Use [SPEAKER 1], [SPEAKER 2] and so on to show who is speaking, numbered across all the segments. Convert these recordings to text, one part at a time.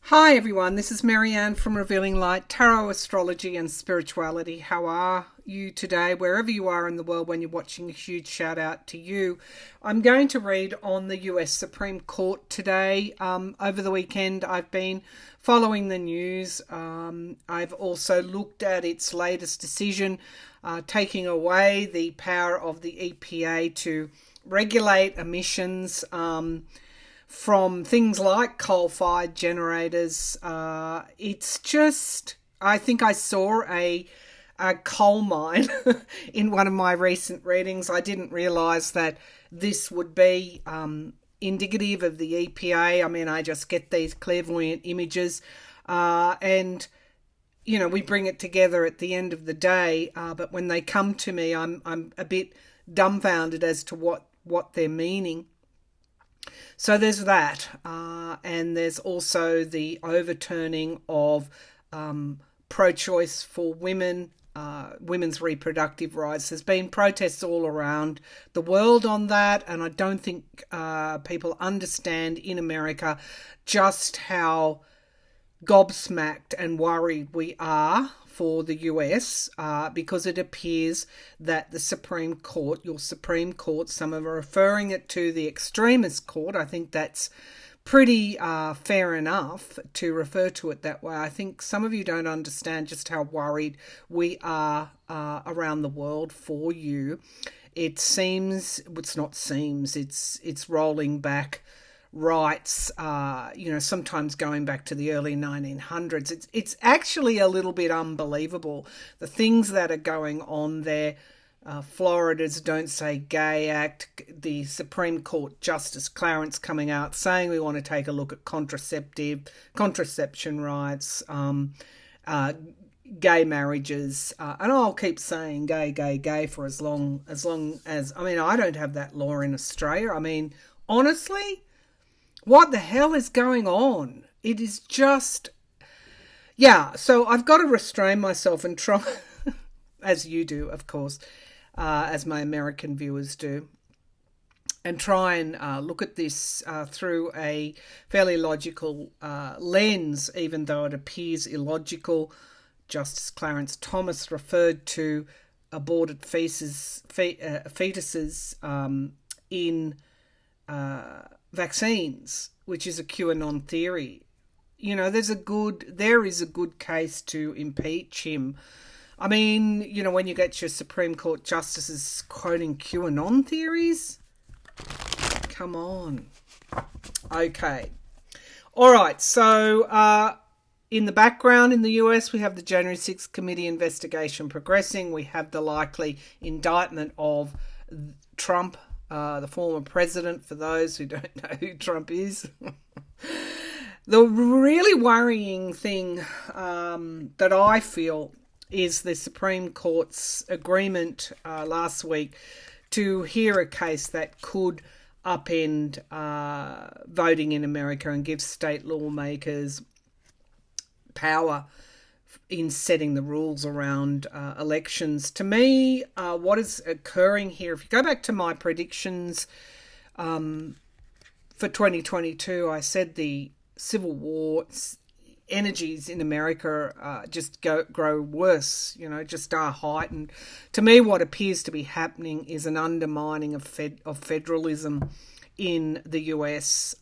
[SPEAKER 1] Hi everyone, this is Marianne from Revealing Light, Tarot, Astrology and Spirituality. How are you today? Wherever you are in the world when you're watching, a huge shout out to you. I'm going to read on the US Supreme Court today. Over the weekend I've been following the news. I've also looked at its latest decision, taking away the power of the EPA to regulate emissions from things like coal-fired generators. It's just, I think I saw a coal mine in one of my recent readings. I didn't realise that this would be indicative of the EPA. I mean, I just get these clairvoyant images and, you know, we bring it together at the end of the day. But when they come to me, I'm a bit dumbfounded as to what they're meaning. So there's that, and there's also the overturning of pro-choice for women, women's reproductive rights. There's been protests all around the world on that, and I don't think people understand in America just how gobsmacked and worried we are for the US, because it appears that the Supreme Court, your Supreme Court, some are referring it to the extremist court. I think that's pretty fair enough to refer to it that way. I think some of you don't understand just how worried we are around the world for you. It seems, it's not seems, it's rolling back rights, sometimes going back to the early 1900s. It's actually a little bit unbelievable, the things that are going on there. Florida's Don't Say Gay Act, the Supreme Court Justice Clarence coming out saying we want to take a look at contraception rights, gay marriages, and I'll keep saying gay for as long as, I mean, I don't have that law in Australia. I mean, honestly, what the hell is going on? It is just, so I've got to restrain myself and try, as you do, of course, as my American viewers do, and try and look at this through a fairly logical lens, even though it appears illogical. Justice Clarence Thomas referred to aborted fetuses in vaccines, which is a QAnon theory. You know, there is a good case to impeach him. I mean, you know, when you get your Supreme Court justices quoting QAnon theories, come on. Okay. All right. So, in the background in the US, we have the January 6th committee investigation progressing. We have the likely indictment of Trump, the former president, for those who don't know who Trump is. The really worrying thing that I feel is the Supreme Court's agreement last week to hear a case that could upend voting in America and give state lawmakers power in setting the rules around elections. To me, what is occurring here, if you go back to my predictions for 2022, I said the Civil War energies in America just grow worse, just are heightened. To me, what appears to be happening is an undermining of federalism in the US,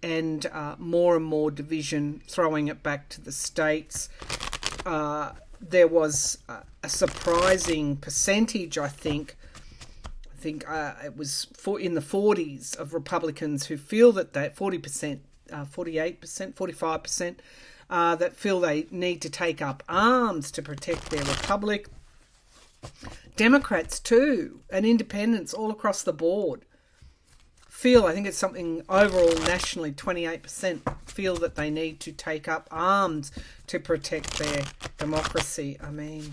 [SPEAKER 1] and more and more division, throwing it back to the states. There was a surprising percentage, I think it was in the 40s of Republicans who feel that 40%, 48%, 45%, that feel they need to take up arms to protect their republic. Democrats too, and independents all across the board feel, I think it's something overall nationally, 28% feel that they need to take up arms to protect their democracy. I mean,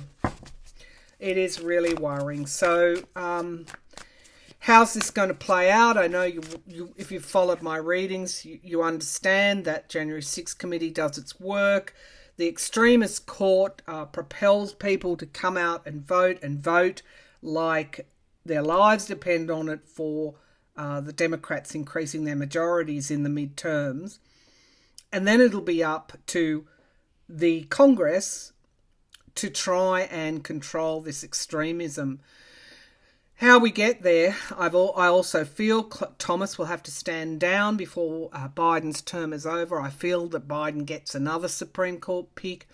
[SPEAKER 1] it is really worrying. So, how's this going to play out? I know you if you've followed my readings, you understand that January 6th committee does its work. The extremist court propels people to come out and vote like their lives depend on it for the Democrats increasing their majorities in the midterms. And then it'll be up to the Congress to try and control this extremism. How we get there, I also feel Thomas will have to stand down before Biden's term is over. I feel that Biden gets another Supreme Court pick.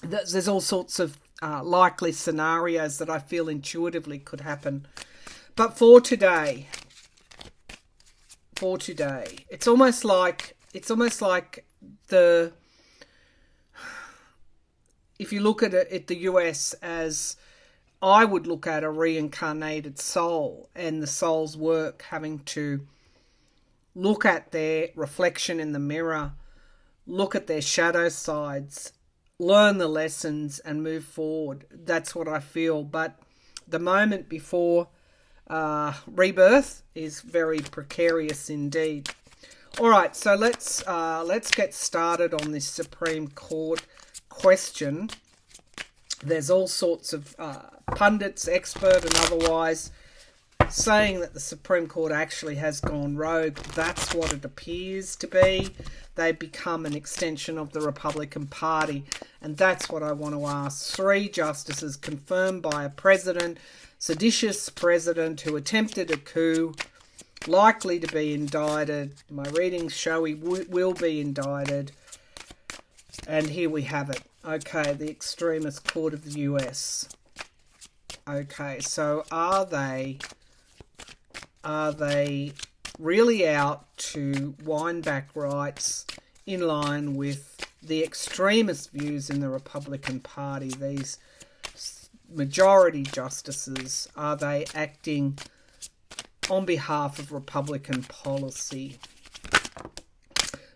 [SPEAKER 1] There's all sorts of likely scenarios that I feel intuitively could happen. But for today, it's almost like the, if you look at the US as, I would look at a reincarnated soul, and the soul's work having to look at their reflection in the mirror, look at their shadow sides, learn the lessons and move forward. That's what I feel. But the moment before rebirth is very precarious indeed. All right, so let's get started on this Supreme Court question. There's all sorts of pundits, expert and otherwise, saying that the Supreme Court actually has gone rogue. That's what it appears to be. They've become an extension of the Republican Party, and that's what I want to ask. 3 justices confirmed by a president, seditious president who attempted a coup, likely to be indicted. My readings show he will be indicted. And here we have it. Okay, the extremist court of the US. Okay, so are they really out to wind back rights in line with the extremist views in the Republican Party? These majority justices, are they acting on behalf of Republican policy?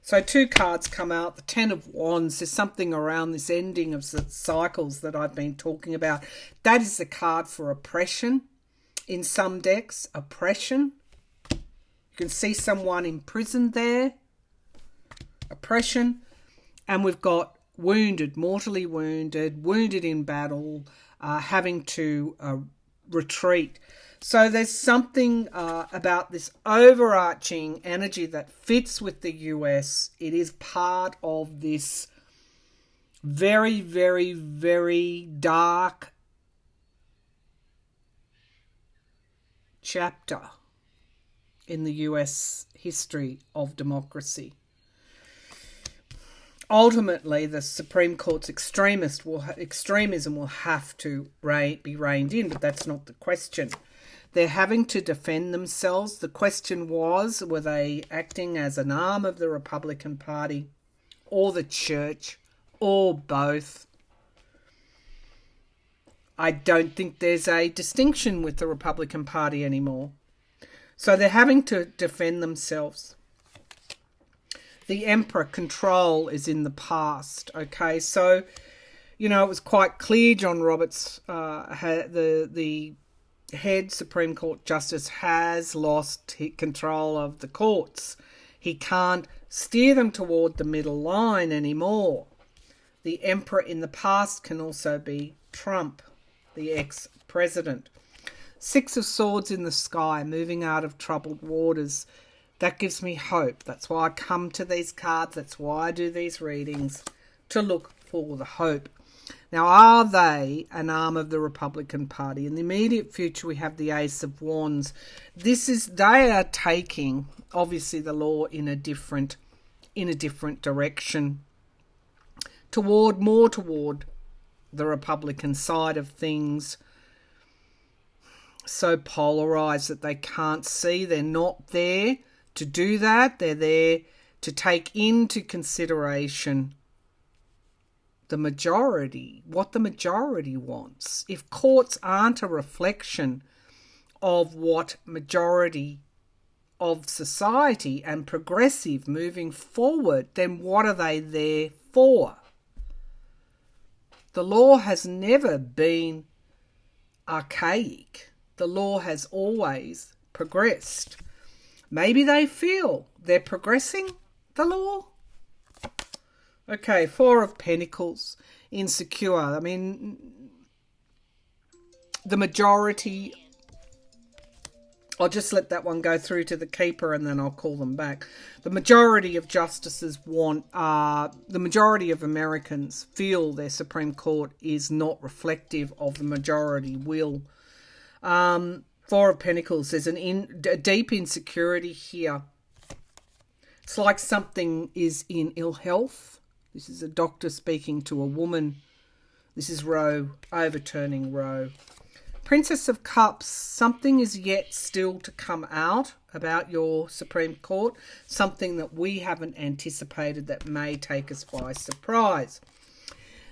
[SPEAKER 1] So 2 cards come out. The 10 of Wands. There's something around this ending of the cycles that I've been talking about. That is the card for oppression. In some decks, oppression. You can see someone imprisoned there. Oppression. And we've got wounded, mortally wounded, wounded in battle, having to retreat. So there's something about this overarching energy that fits with the US. It is part of this very, very, very dark chapter in the US history of democracy. Ultimately, the Supreme Court's extremism will have to be reined in, but that's not the question. They're having to defend themselves. The question was, were they acting as an arm of the Republican Party or the church or both? I don't think there's a distinction with the Republican Party anymore. So they're having to defend themselves. The Emperor control is in the past. Okay, so, it was quite clear John Roberts, the head Supreme Court Justice, has lost control of the courts. He can't steer them toward the middle line anymore. The Emperor in the past can also be Trump, the ex-president. 6 of Swords in the sky, moving out of troubled waters. That gives me hope. That's why I come to these cards. That's why I do these readings, to look for the hope. Now, are they an arm of the Republican Party? In the immediate future, we have the Ace of Wands. They are taking, obviously, the law in a different direction, toward the Republican side of things. So polarized that they can't see. They're not there to do that. They're there to take into consideration the majority, what the majority wants. If courts aren't a reflection of what majority of society and progressive moving forward, then what are they there for? The law has never been archaic. The law has always progressed. Maybe they feel they're progressing the law. Okay, 4 of Pentacles, insecure. I mean, the majority I'll just let that one go through to the keeper and then I'll call them back. The majority of justices the majority of Americans feel their Supreme Court is not reflective of the majority will. Four of Pentacles, there's a deep insecurity here. It's like something is in ill health. This is a doctor speaking to a woman. This is Roe, overturning Roe. Princess of Cups, something is yet still to come out about your Supreme Court, something that we haven't anticipated that may take us by surprise.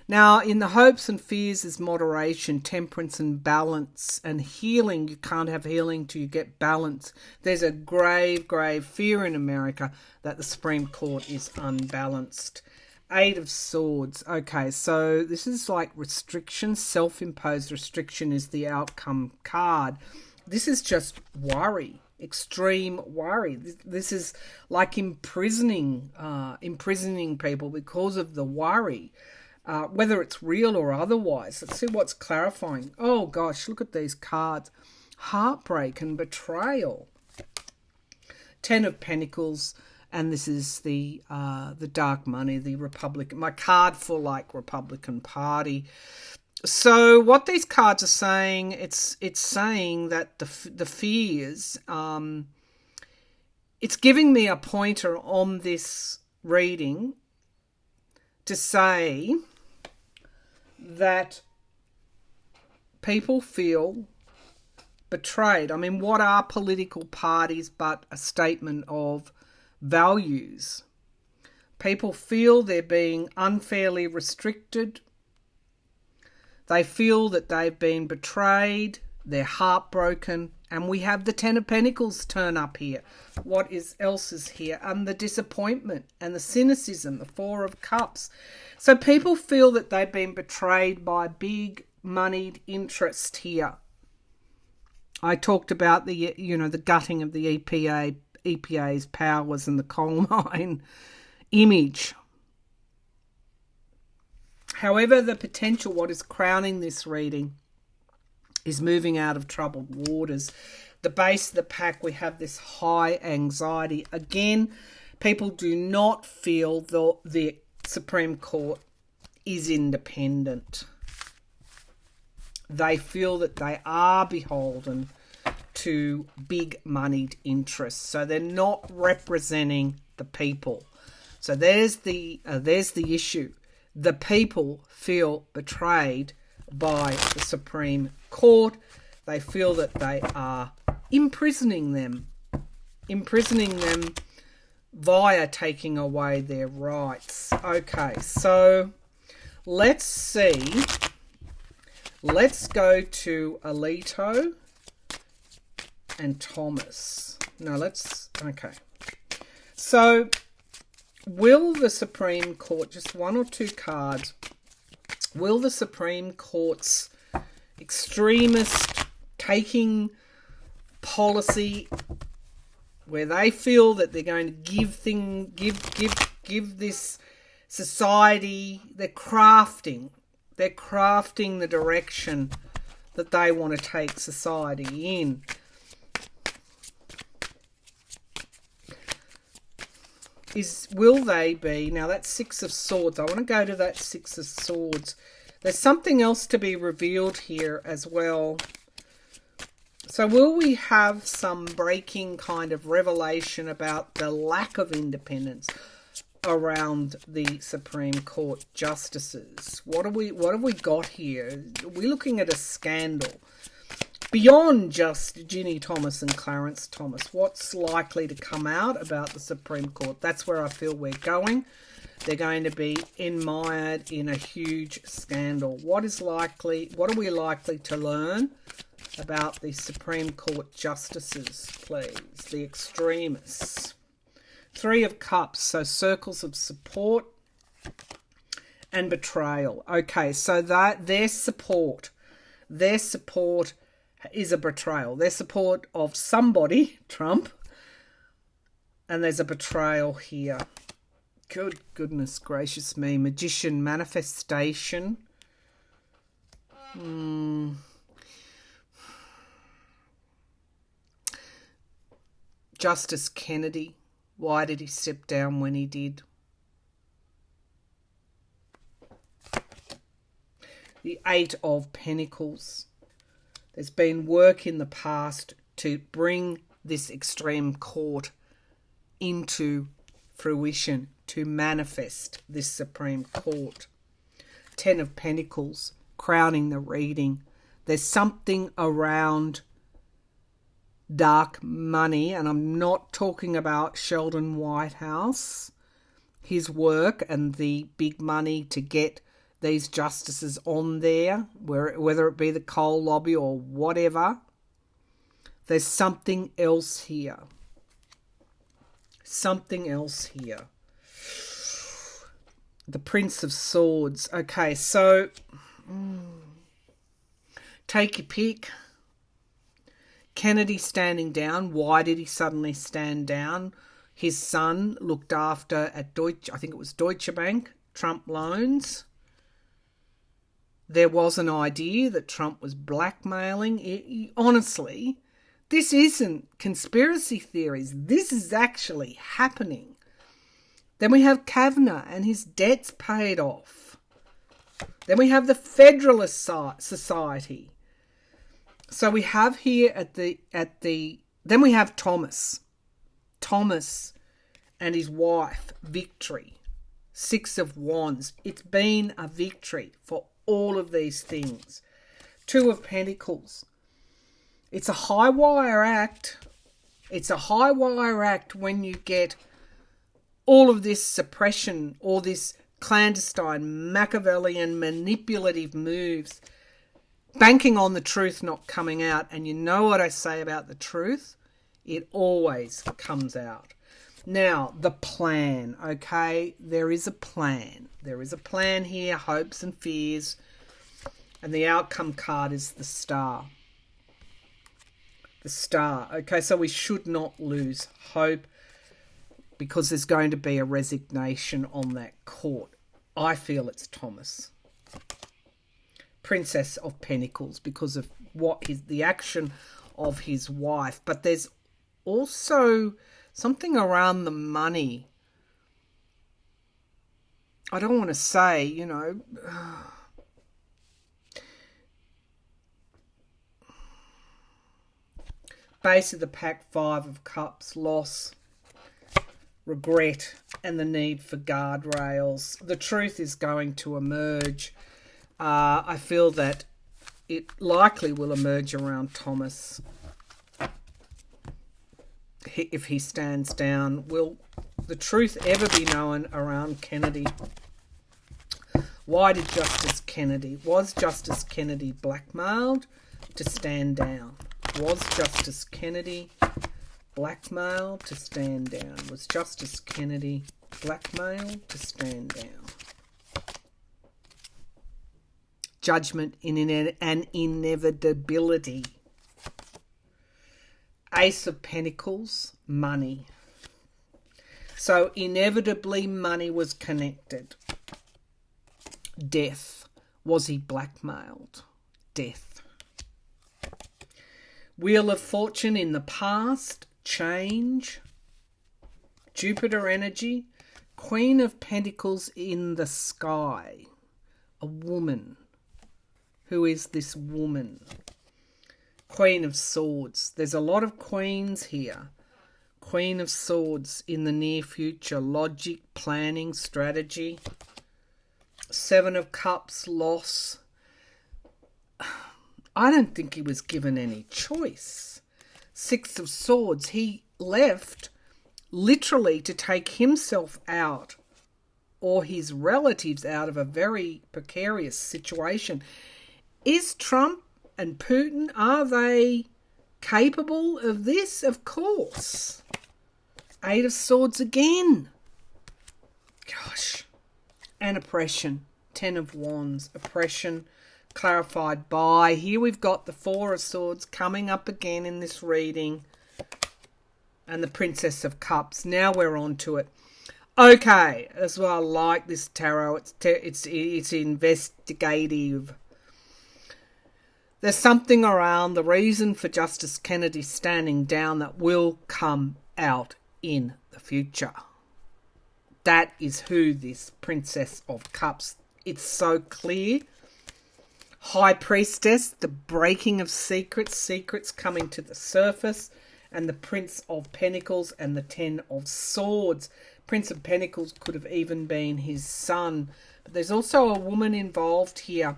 [SPEAKER 1] Now, in the hopes and fears is moderation, temperance and balance and healing. You can't have healing till you get balance. There's a grave, grave fear in America that the Supreme Court is unbalanced. Eight of Swords. Okay, so this is like restriction. Self-imposed restriction is the outcome card. This is just worry, extreme worry. This is like imprisoning people because of the worry, whether it's real or otherwise. Let's see what's clarifying. Oh gosh, look at these cards. Heartbreak and betrayal. Ten of Pentacles. And this is the dark money, the Republican, my card for like Republican Party. So what these cards are saying, it's saying that the fears, it's giving me a pointer on this reading to say that people feel betrayed. I mean, what are political parties but a statement of values? People feel they're being unfairly restricted. They feel that they've been betrayed. They're heartbroken. And we have the Ten of Pentacles turn up here. What else is here? And the disappointment and the cynicism, the Four of Cups. So people feel that they've been betrayed by big moneyed interest here. I talked about the gutting of the EPA's powers and the coal mine image. However, the potential, what is crowning this reading, is moving out of troubled waters. The base of the pack, we have this high anxiety. Again, people do not feel the Supreme Court is independent. They feel that they are beholden to big moneyed interests, so they're not representing the people. So there's the issue. The people feel betrayed by the Supreme Court. They feel that they are imprisoning them via taking away their rights. Okay, so let's see. Let's go to Alito and Thomas. Okay. So, will the Supreme Court, just one or two cards, will the Supreme Court's extremist taking policy where they feel that they're going to give this society, they're crafting the direction that they want to take society in. Will they be, now that's Six of Swords. I want to go to that Six of Swords. There's something else to be revealed here as well. So will we have some breaking kind of revelation about the lack of independence around the Supreme Court justices? What have we got here? We're looking at a scandal. Beyond just Ginny Thomas and Clarence Thomas, what's likely to come out about the Supreme Court? That's where I feel we're going. They're going to be mired in a huge scandal. What are we likely to learn about the Supreme Court justices, please? The extremists. Three of Cups, so circles of support and betrayal. Okay, so that their support is a betrayal. Their support of somebody, Trump, and there's a betrayal here. Goodness gracious me. Magician, manifestation. Justice Kennedy, why did he step down when he did? The Eight of Pentacles. There's been work in the past to bring this extreme court into fruition, to manifest this Supreme Court. Ten of Pentacles, crowning the reading. There's something around dark money, and I'm not talking about Sheldon Whitehouse, his work and the big money to get these justices on there, whether it be the coal lobby or whatever. There's something else here. Something else here. The Prince of Swords. Okay, so take your pick. Kennedy standing down. Why did he suddenly stand down? His son looked after at Deutsche Bank, Trump loans. There was an idea that Trump was blackmailing. Honestly, this isn't conspiracy theories. This is actually happening. Then we have Kavanaugh and his debts paid off. Then we have the Federalist Society. So we have here then we have Thomas and his wife, victory. Six of Wands. It's been a victory for all of these things. Two of Pentacles. It's a high wire act. It's a high wire act when you get all of this suppression, all this clandestine, Machiavellian, manipulative moves, banking on the truth not coming out. And you know what I say about the truth? It always comes out. Now, the plan, okay? There is a plan. There is a plan here, hopes and fears. And the outcome card is the Star. The Star. Okay, so we should not lose hope because there's going to be a resignation on that court. I feel it's Thomas. Princess of Pentacles because of the action of his wife. But there's also something around the money. I don't want to say, base of the pack, Five of Cups, loss, regret, and the need for guardrails. The truth is going to emerge. I feel that it likely will emerge around Thomas. If he stands down, will the truth ever be known around Kennedy? Why did was Justice Kennedy blackmailed to stand down? Was Justice Kennedy blackmailed to stand down? Was Justice Kennedy blackmailed to stand down? Judgment in an inevitability. Ace of Pentacles, money. So inevitably money was connected. Death. Was he blackmailed? Death. Wheel of Fortune in the past, change. Jupiter energy. Queen of Pentacles in the sky. A woman. Who is this woman? Queen of Swords. There's a lot of queens here. Queen of Swords in the near future. Logic, planning, strategy. Seven of Cups, loss. I don't think he was given any choice. Six of Swords. He left literally to take himself out or his relatives out of a very precarious situation. Is Trump and Putin, are they capable of this? Of course. Eight of Swords again. Gosh. And oppression. Ten of Wands. Oppression clarified by. Here we've got the Four of Swords coming up again in this reading. And the Princess of Cups. Now we're on to it. Okay. That's why I like this tarot. It's investigative. There's something around the reason for Justice Kennedy standing down that will come out in the future. That is who this Princess of Cups, it's so clear. High Priestess, the breaking of secrets, secrets coming to the surface, and the Prince of Pentacles and the Ten of Swords. Prince of Pentacles could have even been his son. But there's also a woman involved here,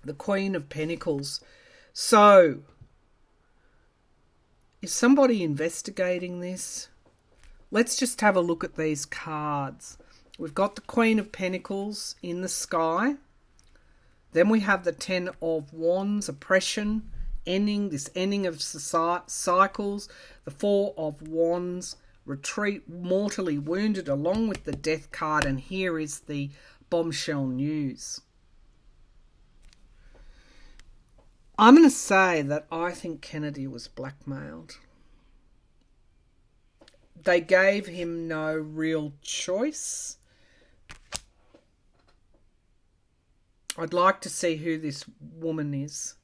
[SPEAKER 1] the Queen of Pentacles. So, is somebody investigating this? Let's just have a look at these cards. We've got the Queen of Pentacles in the sky. Then we have the Ten of Wands, oppression, ending of cycles. The Four of Wands, retreat, mortally wounded, along with the Death card. And here is the bombshell news. I'm going to say that I think Kennedy was blackmailed. They gave him no real choice. I'd like to see who this woman is.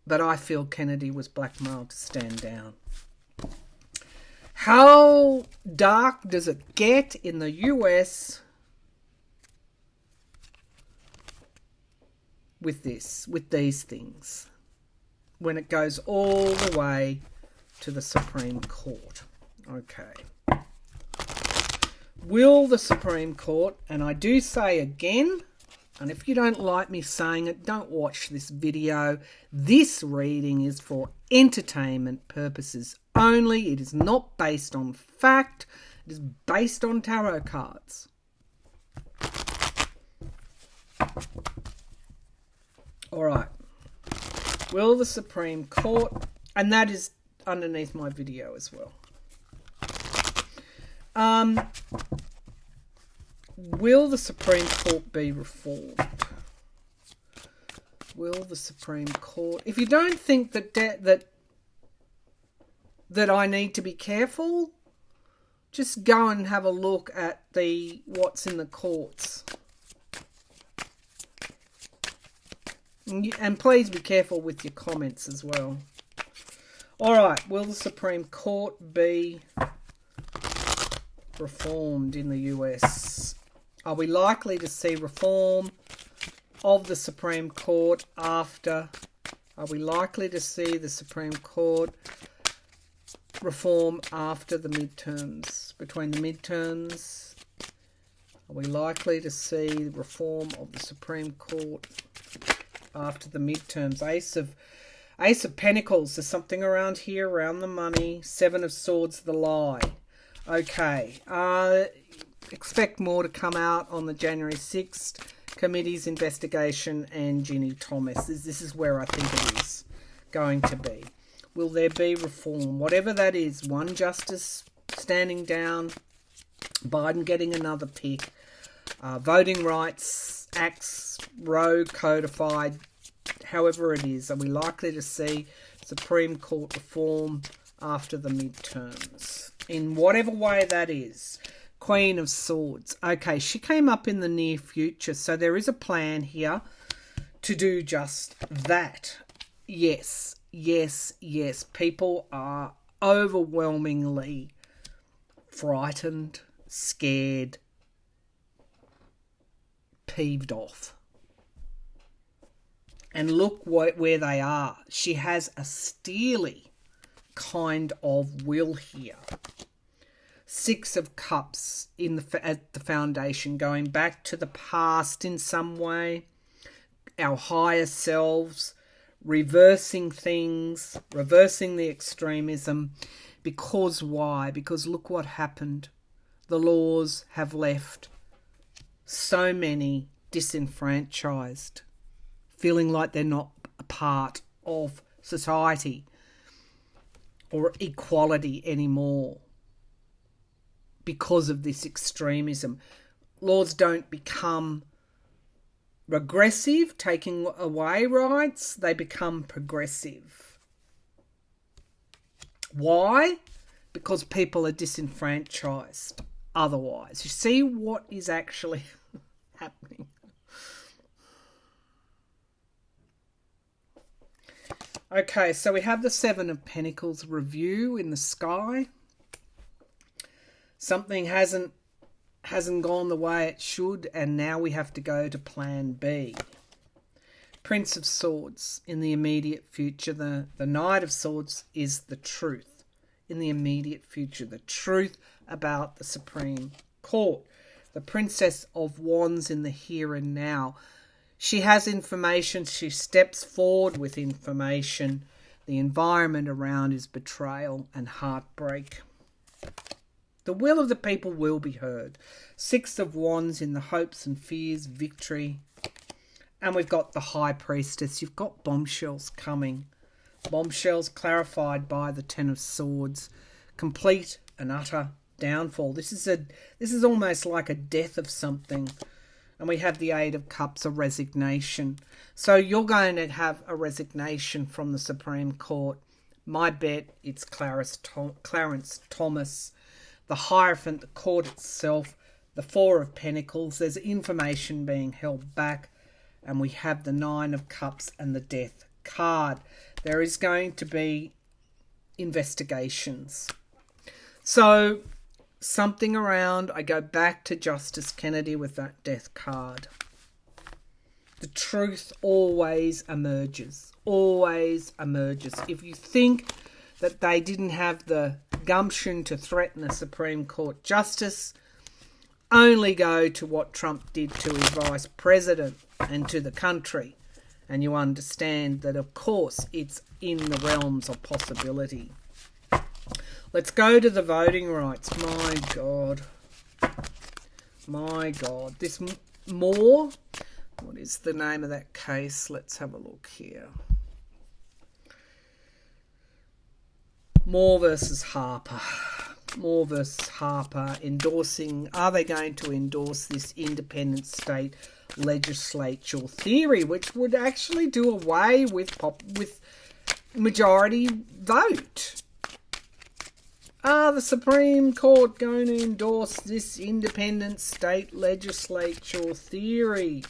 [SPEAKER 1] But I feel Kennedy was blackmailed to stand down. How dark does it get in the US with these things, when it goes all the way to the Supreme Court? Okay. Will the Supreme Court, and I do say again, and if you don't like me saying it, don't watch this video. This reading is for entertainment purposes only. It is not based on fact. It is based on tarot cards. All right. Will the Supreme Court, and that is underneath my video as well. Will the Supreme Court be reformed? Will the Supreme Court? If you don't think that I need to be careful, just go and have a look at what's in the courts. And please be careful with your comments as well. All right, will the Supreme Court be reformed in the US? Are we likely to see reform of the Supreme Court after? Are we likely to see the Supreme Court reform after the midterms? Between the midterms, are we likely to see the reform of the Supreme Court after the midterms? Ace of Pentacles, there's something around here, around the money. Seven of Swords, the lie. Okay, expect more to come out on the January 6th committee's investigation and Ginny Thomas. This is where I think it is going to be. Will there be reform? Whatever that is, one justice standing down, Biden getting another pick, voting rights acts, Roe codified, however it is. Are we likely to see Supreme Court reform after the midterms? In whatever way that is. Queen of Swords. Okay, she came up in the near future, so there is a plan here to do just that. Yes, yes, yes. People are overwhelmingly frightened, scared, peeved off. And look where they are. She has a steely kind of will here. Six of Cups at the foundation, going back to the past in some way. Our higher selves, reversing things, reversing the extremism. Because why? Because look what happened. The laws have left so many disenfranchised, feeling like they're not a part of society or equality anymore because of this extremism. Laws don't become regressive, taking away rights, they become progressive. Why? Because people are disenfranchised otherwise. You see what is actually happening. Okay, so we have the Seven of Pentacles review in the sky. Something hasn't gone the way it should, and now we have to go to plan B. Prince of Swords in the immediate future. The Knight of Swords is the truth in the immediate future. The truth about the Supreme Court. The Princess of Wands in the here and now. She has information. She steps forward with information. The environment around is betrayal and heartbreak. The will of the people will be heard. Six of Wands in the hopes and fears, victory. And we've got the High Priestess. You've got bombshells coming. Bombshells clarified by the Ten of Swords. Complete and utter downfall. This is almost like a death of something. And we have the Eight of Cups, a resignation. So you're going to have a resignation from the Supreme Court. My bet, it's Clarence Thomas. The Hierophant, the court itself. The Four of Pentacles. There's information being held back. And we have the Nine of Cups and the Death card. There is going to be investigations. So something around, I go back to Justice Kennedy with that Death card. The truth always emerges. Always emerges. If you think that they didn't have the gumption to threaten a Supreme Court justice, only go to what Trump did to his vice president and to the country, and you understand that, of course, it's in the realms of possibility. Let's go to the voting rights. My God. My God. This Moore, what is the name of that case? Let's have a look here. Moore versus Harper. Moore versus Harper endorsing, are they going to endorse this independent state legislature theory, which would actually do away with majority vote? Are the Supreme Court going to endorse this independent state legislature theory?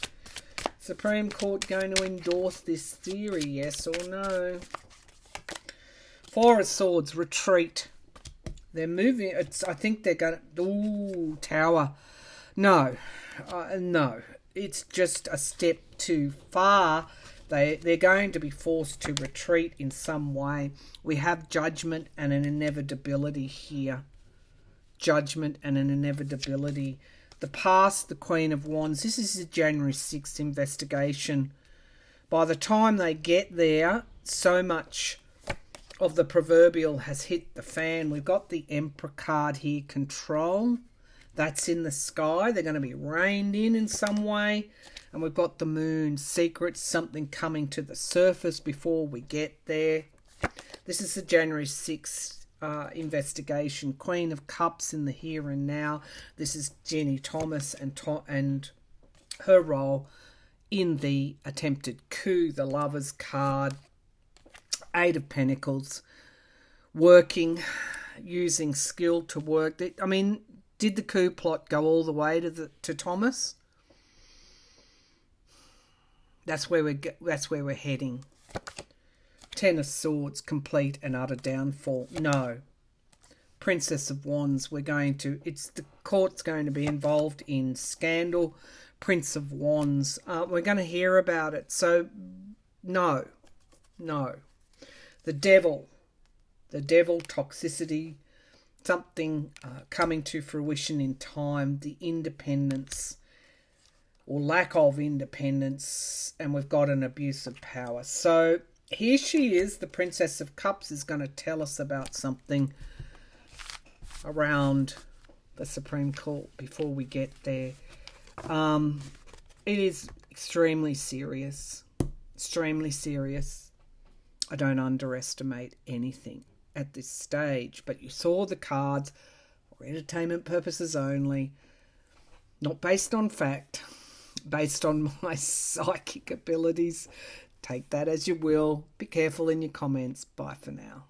[SPEAKER 1] Supreme Court going to endorse this theory, yes or no? Four of Swords, retreat. They're moving. I think they're going to... Ooh, Tower. No. No. It's just a step too far. They're going to be forced to retreat in some way. We have judgment and an inevitability here. Judgment and an inevitability. The past, the Queen of Wands. This is the January 6th investigation. By the time they get there, so much of the proverbial has hit the fan. We've got the Emperor card here, control. That's in the sky. They're going to be reined in some way. And we've got the Moon, secrets, something coming to the surface before we get there. This is the January 6th investigation. Queen of Cups in the here and now. This is Jenny Thomas and her role in the attempted coup. The Lovers card. Eight of Pentacles, working, using skill to work. I mean, did the coup plot go all the way to Thomas? That's where we're heading. Ten of Swords, complete and utter downfall. No. Princess of Wands, the court's going to be involved in scandal. Prince of Wands, we're going to hear about it. So, no. The devil, toxicity, something coming to fruition in time, the independence or lack of independence, and we've got an abuse of power. So here she is, the Princess of Cups is going to tell us about something around the Supreme Court before we get there. It is extremely serious, I don't underestimate anything at this stage, but you saw the cards for entertainment purposes only, not based on fact, based on my psychic abilities. Take that as you will. Be careful in your comments. Bye for now.